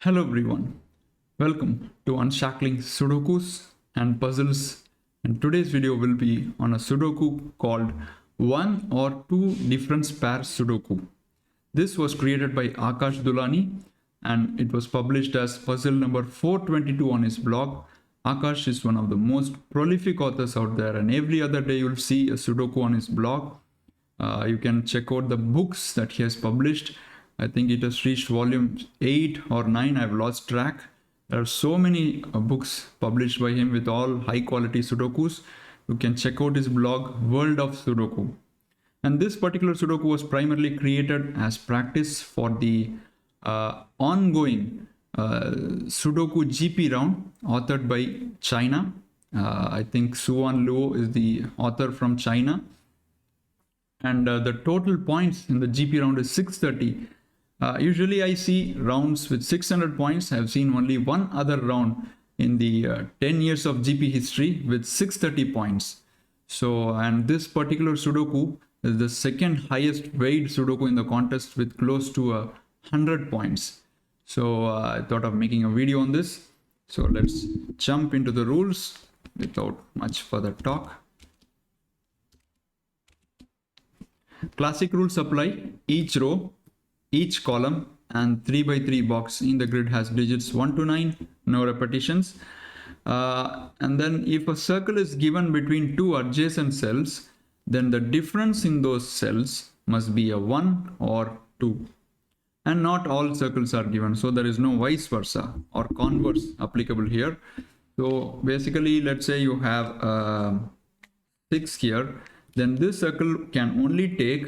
Hello everyone, welcome to Unshackling Sudokus and Puzzles, and today's video will be on a Sudoku called One or Two Difference Pair Sudoku. This was created by Akash Dulani and it was published as puzzle number 422 on his blog. Akash is one of the most prolific authors out there, and every other day you'll see a Sudoku on his blog. You can check out the books that he has published. I think it has reached volume 8 or 9, I've lost track. There are so many books published by him with all high quality Sudokus. You can check out his blog, World of Sudoku. And this particular Sudoku was primarily created as practice for the ongoing Sudoku GP round authored by China. I think Suan Luo is the author from China. And the total points in the GP round is 630. Usually I see rounds with 600 points. I've seen only one other round in the 10 years of GP history with 630 points. So, and this particular Sudoku is the second highest weighed Sudoku in the contest with close to 100 points. So I thought of making a video on this. So let's jump into the rules without much further talk. Classic rules apply. Each row, each column and 3x3 box in the grid has digits 1 to 9, no repetitions. And then if a circle is given between two adjacent cells, then the difference in those cells must be a 1 or 2. And not all circles are given, so there is no vice versa or converse applicable here. So basically, let's say you have 6 here, then this circle can only take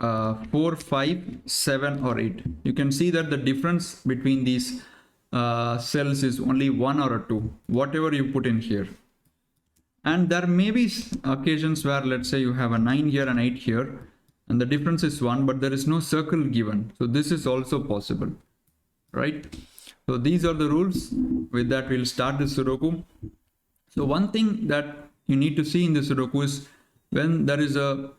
4, 5, 7 or 8. You can see that the difference between these cells is only 1 or a 2, whatever you put in here. And there may be occasions where, let's say you have a 9 here and 8 here and the difference is 1, but there is no circle given. So this is also possible, right? So these are the rules. With that, we'll start the Sudoku. So one thing that you need to see in the Sudoku is when there is a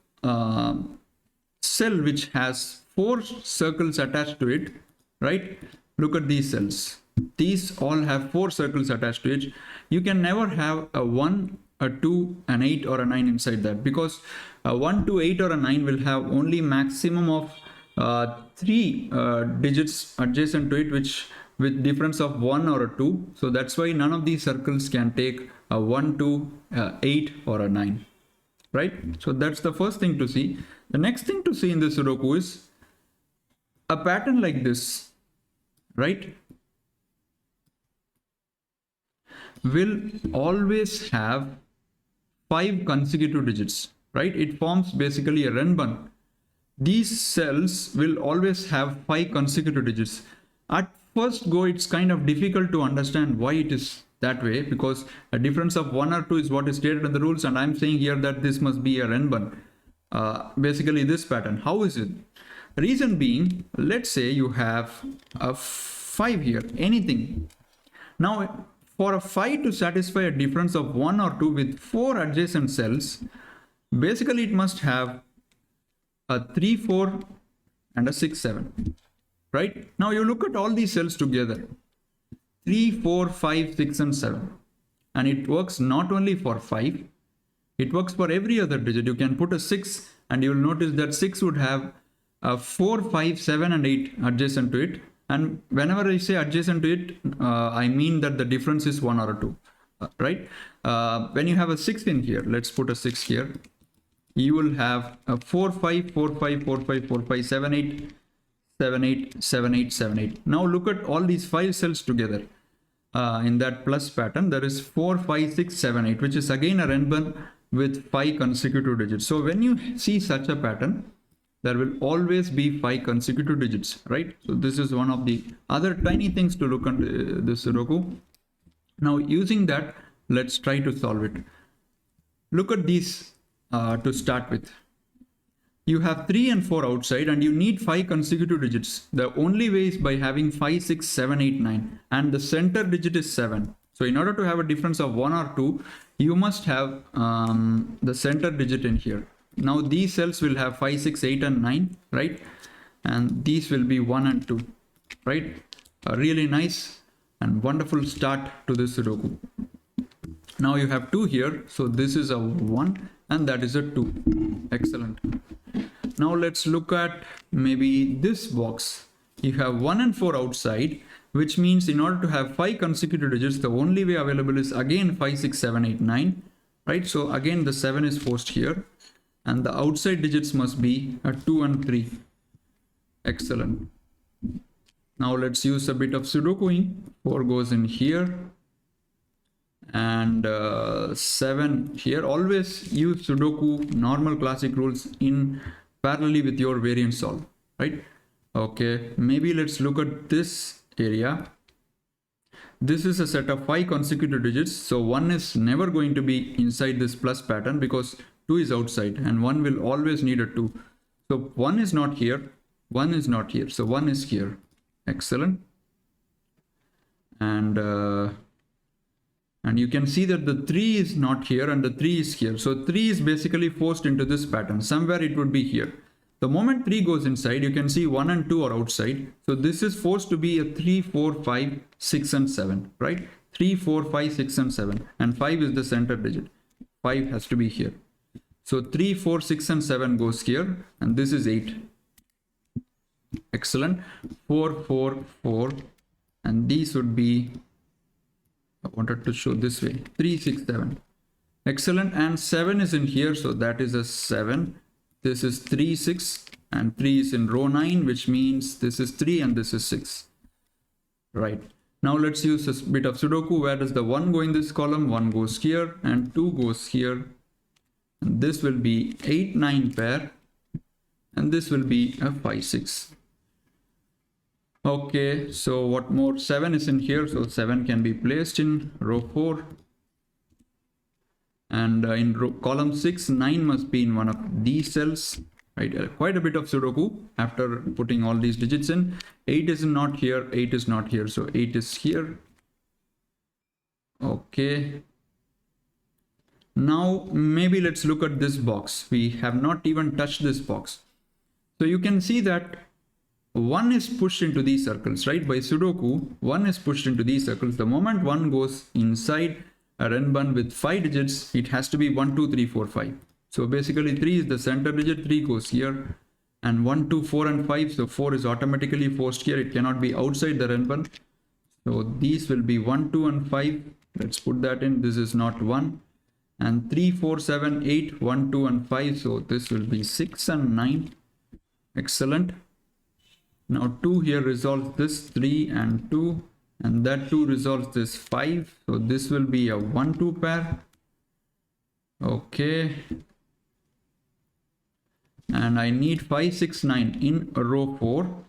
cell which has 4 circles attached to it, right? Look at these cells. These all have 4 circles attached to it. You can never have a 1, a 2, an 8 or a 9 inside that, because a 1, 2, 8 or a 9 will have only maximum of 3 digits adjacent to it, which with difference of 1 or a 2. So that's why none of these circles can take a 1, 2, 8 or a 9, right? So that's the first thing to see. The next thing to see in the Sudoku is a pattern like this, right, will always have 5 consecutive digits, right? It forms basically a renbun. These cells will always have 5 consecutive digits. At first go, it's kind of difficult to understand why it is that way, because a difference of 1 or 2 is what is stated in the rules, and I'm saying here that this must be a renbun. Basically this pattern. How is it? Reason being, let's say you have a 5 here, anything. Now for a 5 to satisfy a difference of 1 or 2 with 4 adjacent cells, basically it must have a 3, 4 and a 6, 7. Right? Now you look at all these cells together, 3, 4, 5, 6 and 7. And it works not only for 5, it works for every other digit. You can put a 6 and you will notice that 6 would have 4, 5, 7 and 8 adjacent to it. And whenever I say adjacent to it, I mean that the difference is 1 or a 2, right? When you have a 6 in here, let's put a 6 here. You will have a 4, 5, 4, 5, 4, 5, 4, 5, 7, 8, 7, 8, 7, 8, 7, 8. Now look at all these 5 cells together. In that plus pattern, there is 4, 5, 6, 7, 8, which is again a renbun with 5 consecutive digits. So when you see such a pattern, there will always be 5 consecutive digits, right? So this is one of the other tiny things to look at the Sudoku. Now using that, let's try to solve it. Look at these to start with. You have 3 and 4 outside and you need 5 consecutive digits. The only way is by having 5, 6, 7, 8, 9 and the center digit is 7. So in order to have a difference of 1 or 2, you must have the center digit in here. Now these cells will have 5, 6, 8 and 9, right? And these will be 1 and 2, right? a really nice and wonderful start to this Sudoku. Now you have 2 here, so this is a 1 and that is a 2. Excellent. Now let's look at maybe this box. You have 1 and 4 outside, which means in order to have 5 consecutive digits, the only way available is again 5, 6, 7, 8, 9, right? So again the 7 is forced here, and the outside digits must be a 2 and 3. Excellent. Now let's use a bit of Sudokuing. 4 goes in here, and 7 here. Always use Sudoku normal classic rules in parallelly with your variant solve, right? Okay, maybe let's look at this area. This is a set of 5 consecutive digits, so 1 is never going to be inside this plus pattern because 2 is outside, and 1 will always need a 2. So 1 is not here, 1 is not here, so 1 is here. Excellent. And you can see that the 3 is not here and the 3 is here. So 3 is basically forced into this pattern. Somewhere it would be here. The moment 3 goes inside, you can see 1 and 2 are outside. So this is forced to be a 3, 4, 5, 6 and 7, right? 3, 4, 5, 6 and 7. And 5 is the center digit. 5 has to be here. So 3, 4, 6 and 7 goes here. And this is 8. Excellent. 4, 4, 4. And these would be, I wanted to show this way, 3, 6, 7. Excellent. And 7 is in here, so that is a 7. This is 3, 6, and 3 is in row 9, which means this is 3 and this is 6. Right. Now let's use a bit of Sudoku. Where does the 1 go in this column? 1 goes here and 2 goes here. And this will be 8, 9 pair. And this will be a 5, 6. Okay, so what more? 7 is in here, so 7 can be placed in row 4. And in column 6, 9 must be in one of these cells, right? Quite a bit of Sudoku after putting all these digits in. 8 is not here, 8 is not here, so 8 is here. Okay. Now maybe let's look at this box. We have not even touched this box. So you can see that 1 is pushed into these circles, right? By Sudoku, 1 is pushed into these circles. The moment 1 goes inside a Renban with 5 digits, it has to be 1, 2, 3, 4, 5. So basically 3 is the center digit, 3 goes here, and 1, 2, 4 and 5. So 4 is automatically forced here. It cannot be outside the Renban. So these will be 1, 2 and 5. Let's put that in. This is not 1. And 3, 4, 7, 8, 1, 2 and 5. So this will be 6 and 9. Excellent. Now 2 here resolves this 3 and 2. And that 2 resolves this 5. So this will be a 1, 2 pair. Okay. And I need 5, 6, 9 in row 4.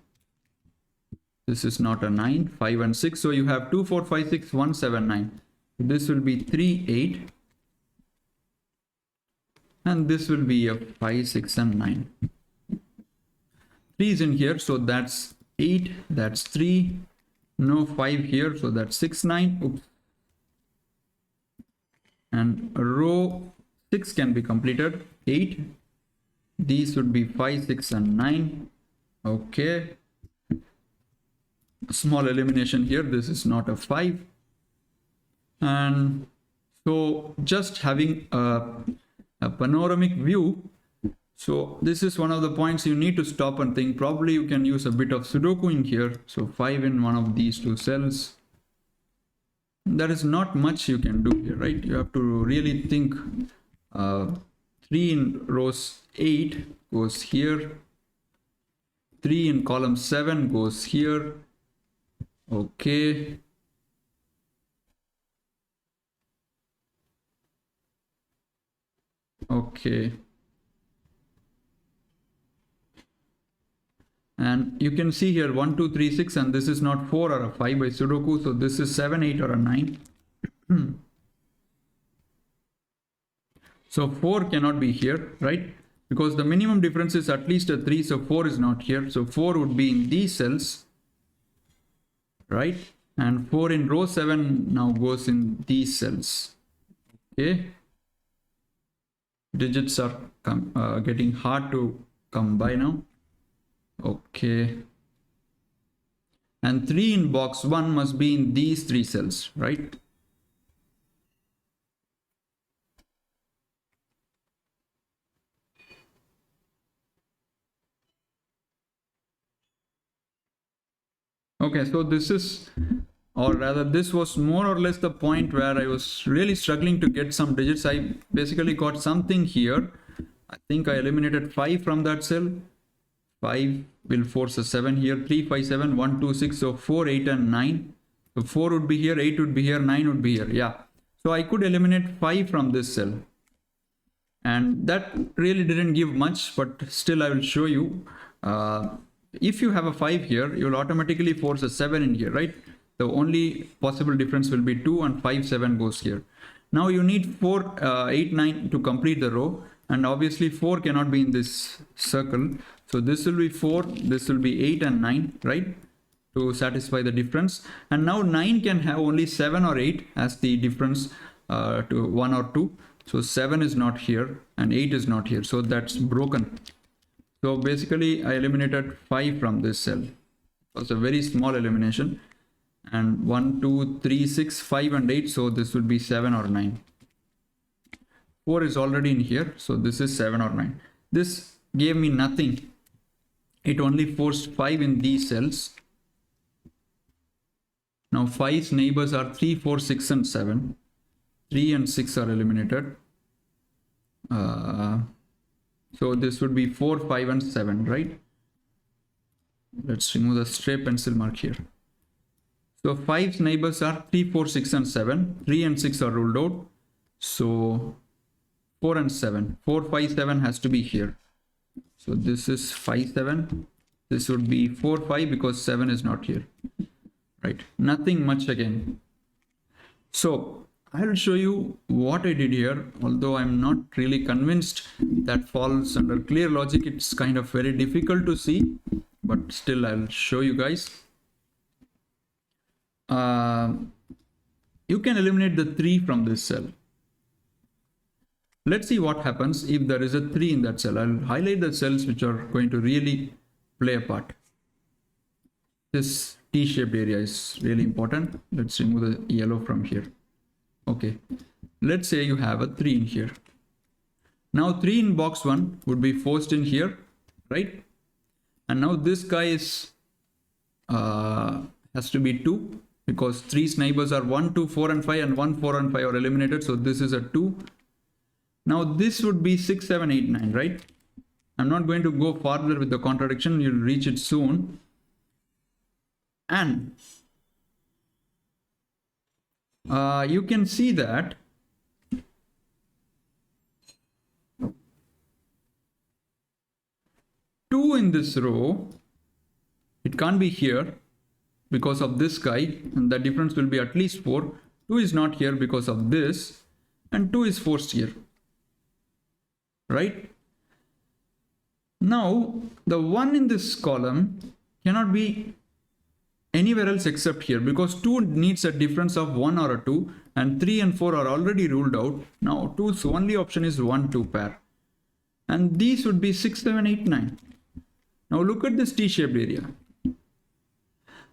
This is not a 9, 5 and 6. So you have 2, 4, 5, 6, 1, 7, 9. This will be 3, 8. And this will be a 5, 6 and 9. 3 is in here. So that's 8. That's 3. No 5 here. So that's 6, 9. Oops. And row 6 can be completed. 8. These would be 5, 6 and 9. Okay. A small elimination here. This is not a 5. And so just having a panoramic view. So this is one of the points you need to stop and think. Probably you can use a bit of Sudoku in here. So 5 in one of these 2 cells. There is not much you can do here, right? You have to really think. 3 in rows 8 goes here. 3 in column 7 goes here. Okay. Okay. And you can see here 1, 2, 3, 6, and this is not 4 or a 5 by Sudoku. So this is 7, 8 or a 9. So 4 cannot be here, right? Because the minimum difference is at least a 3. So 4 is not here. So 4 would be in these cells, right? And 4 in row 7 now goes in these cells. Okay. Digits are getting hard to come by now. Okay. and 3 in box 1 must be in these 3 cells, right? Okay, so this is, or rather this was more or less the point where I was really struggling to get some digits. I basically got something here. I think I eliminated 5 from that cell. 5 will force a 7 here. 3, 5, 7, 1, 2, 6. So 4, 8 and 9. So 4 would be here, 8 would be here, 9 would be here. Yeah. So I could eliminate 5 from this cell. And that really didn't give much, but still I will show you. If you have a 5 here, you will automatically force a 7 in here, right? The only possible difference will be 2 and 5, 7 goes here. Now you need 4, 8, 9 to complete the row. And obviously 4 cannot be in this circle. So this will be 4, this will be 8 and 9, right? To satisfy the difference. And now 9 can have only 7 or 8 as the difference to 1 or 2. So 7 is not here and 8 is not here. So that's broken. So basically I eliminated 5 from this cell. It was a very small elimination. And 1, 2, 3, 6, 5 and 8. So this would be 7 or 9. 4 is already in here. So this is 7 or 9. This gave me nothing. It only forced 5 in these cells. Now 5's neighbors are 3, 4, 6 and 7. 3 and 6 are eliminated. So this would be 4, 5 and 7, right? Let's remove the stray pencil mark here. So 5's neighbors are 3, 4, 6 and 7. 3 and 6 are ruled out. So 4 and 7. 4, 5, 7 has to be here. So this is 5, 7. This would be 4, 5 because 7 is not here. Right? Nothing much again. So I will show you what I did here. Although I'm not really convinced that falls under clear logic. It's kind of very difficult to see. But still I'll show you guys. You can eliminate the 3 from this cell. Let's see what happens if there is a 3 in that cell. I'll highlight the cells which are going to really play a part. This T-shaped area is really important. Let's remove the yellow from here. Okay. Let's say you have a 3 in here. Now 3 in box 1 would be forced in here, right? And now this guy is has to be 2 because 3's neighbors are 1, 2, 4 and 5 and 1, 4 and 5 are eliminated. So this is a 2. Now this would be 6, 7, 8, 9, right? I'm not going to go farther with the contradiction. You'll reach it soon. And you can see that two in this row, it can't be here because of this guy, and the difference will be at least 4. 2 is not here because of this, and 2 is forced here. Right? Now, the 1 in this column cannot be anywhere else except here because 2 needs a difference of 1 or a 2 and 3 and 4 are already ruled out. Now, 2's only option is 1, 2 pair. And these would be 6, 7, 8, 9. Now, look at this T-shaped area.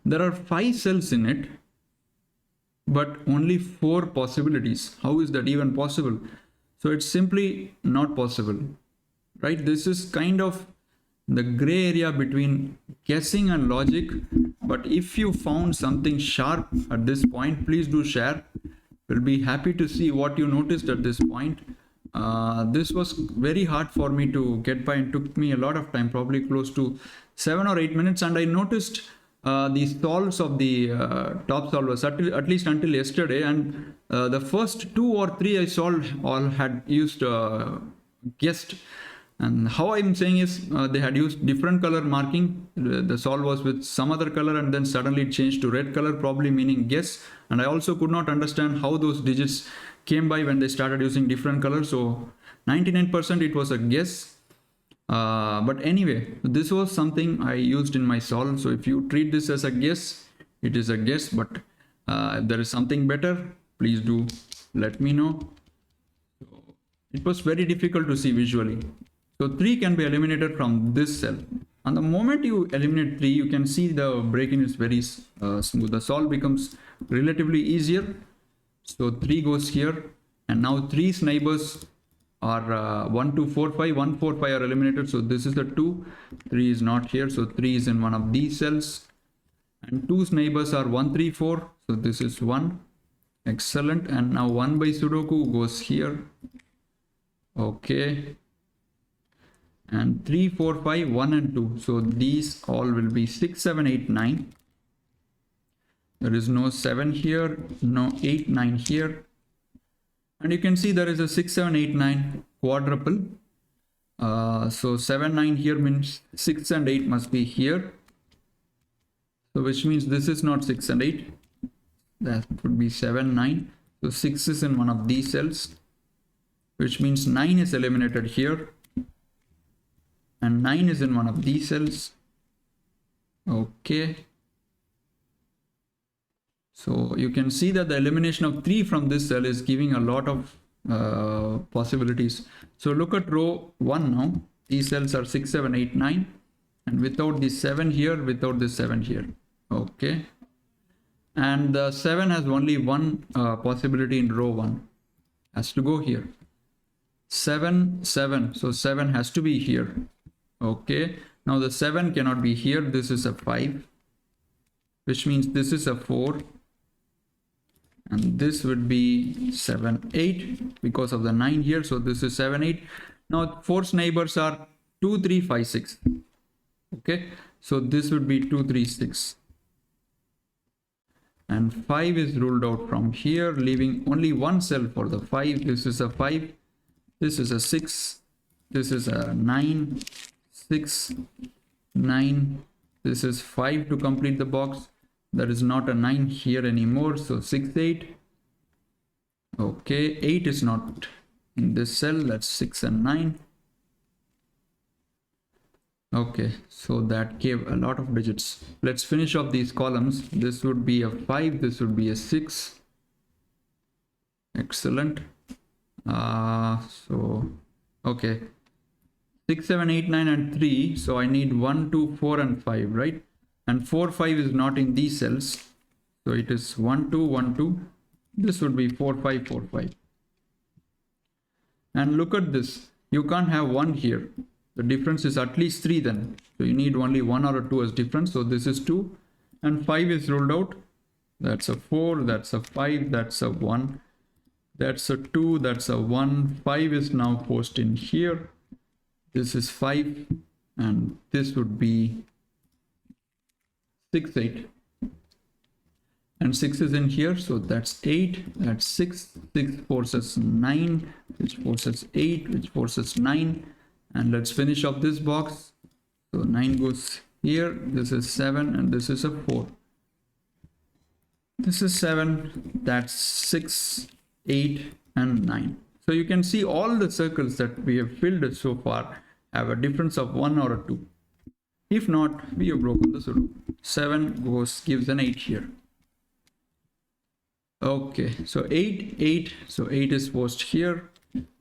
There are 5 cells in it, but only 4 possibilities. How is that even possible? So it's simply not possible, right? This is kind of the gray area between guessing and logic. But if you found something sharp at this point, please do share. We'll be happy to see what you noticed at this point. This was very hard for me to get by and took me a lot of time, probably close to 7 or 8 minutes. And I noticed the solves of the top solvers at least until yesterday, and the first 2 or 3 I solved all had used guessed. And how I'm saying is they had used different color marking. The solve was with some other color and then suddenly it changed to red color, probably meaning guess. And I also could not understand how those digits came by when they started using different colors. So 99% it was a guess. But anyway, this was something I used in my solve. So if you treat this as a guess, it is a guess. But if there is something better, please do let me know. So it was very difficult to see visually. So 3 can be eliminated from this cell. And the moment you eliminate 3, you can see the break-in is very smooth. The solve becomes relatively easier. So 3 goes here, and now 3's neighbors are 1, 2, 4, 5. 1, 4, 5 are eliminated. So this is the 2. 3 is not here. So 3 is in one of these cells. And 2's neighbors are 1, 3, 4. So this is 1. Excellent. And now 1 by Sudoku goes here. Okay. And 3, 4, 5, 1 and 2. So these all will be 6, 7, 8, 9. There is no 7 here, no 8, 9 here. And you can see there is a 6, 7, 8, 9 quadruple. So 7, 9 here means 6 and 8 must be here. So which means this is not 6 and 8. That would be 7, 9. So 6 is in one of these cells, which means 9 is eliminated here. And 9 is in one of these cells. Okay. So you can see that the elimination of 3 from this cell is giving a lot of possibilities. So look at row 1 now. These cells are 6, 7, 8, 9. And without the 7 here, without the 7 here. Okay. And the 7 has only one possibility in row 1. Has to go here. 7, 7. So 7 has to be here. Okay. Now the 7 cannot be here. This is a 5. Which means this is a 4. And this would be 7, 8 because of the 9 here. So this is 7, 8. Now 4's neighbors are 2, 3, 5, 6. Okay. So this would be 2, 3, 6. And 5 is ruled out from here, leaving only one cell for the 5. This is a 5. This is a 6. This is a 9. 6, 9. This is 5 to complete the box. There is not a 9 here anymore. So 6, 8. Okay, 8 is not in this cell. That's 6 and 9. Okay, so that gave a lot of digits. Let's finish off these columns. This would be a 5. This would be a 6. Excellent. Okay. 6, 7, 8, 9 and 3. So I need 1, 2, 4 and 5, right? And 4, 5 is not in these cells. So it is 1, 2, 1, 2. This would be 4, 5, 4, 5. And look at this. You can't have 1 here. The difference is at least 3 then. So you need only 1 or a 2 as difference. So this is 2. And 5 is ruled out. That's a 4. That's a 5. That's a 1. That's a 2. That's a 1. 5 is now forced in here. This is 5, and this would be 6, 8. And 6 is in here, so that's 8, that's 6. 6 forces 9, which forces 8, which forces 9. And let's finish off this box. So 9 goes here, this is 7, and this is a 4. This is 7, that's 6, 8, and 9. So you can see all the circles that we have filled so far have a difference of 1 or a 2. If not, we have broken the Sudoku. 7 gives an 8 here. Okay, so 8, 8. So 8 is forced here,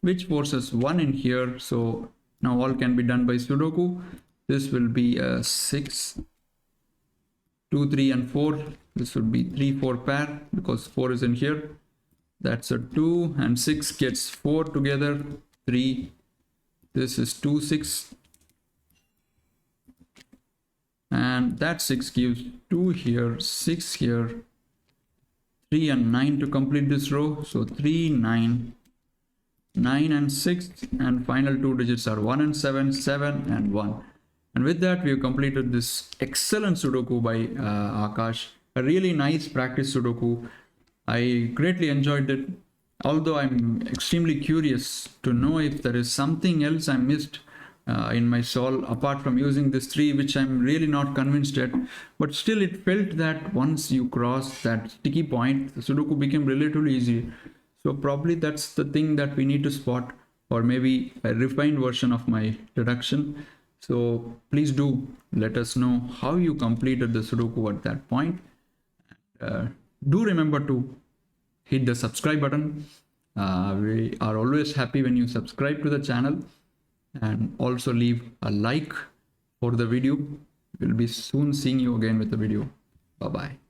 which forces 1 in here. So now all can be done by Sudoku. This will be a 6, 2, 3, and 4. This would be 3, 4 pair because 4 is in here. That's a 2, and 6 gets 4 together, 3. This is 2, 6. And that 6 gives 2 here, 6 here, 3 and 9 to complete this row. So 3, 9, 9 and 6. And final 2 digits are 1 and 7, 7 and 1. And with that, we have completed this excellent Sudoku by Akash. A really nice practice Sudoku. I greatly enjoyed it, although I'm extremely curious to know if there is something else I missed in my solve apart from using this 3, which I'm really not convinced yet. But still, it felt that once you cross that sticky point, the Sudoku became relatively easy. So probably that's the thing that we need to spot, or maybe a refined version of my deduction. So please do let us know how you completed the Sudoku at that point. Do remember to hit the subscribe button. We are always happy when you subscribe to the channel, and also leave a like for the video. We'll be soon seeing you again with the video. Bye bye.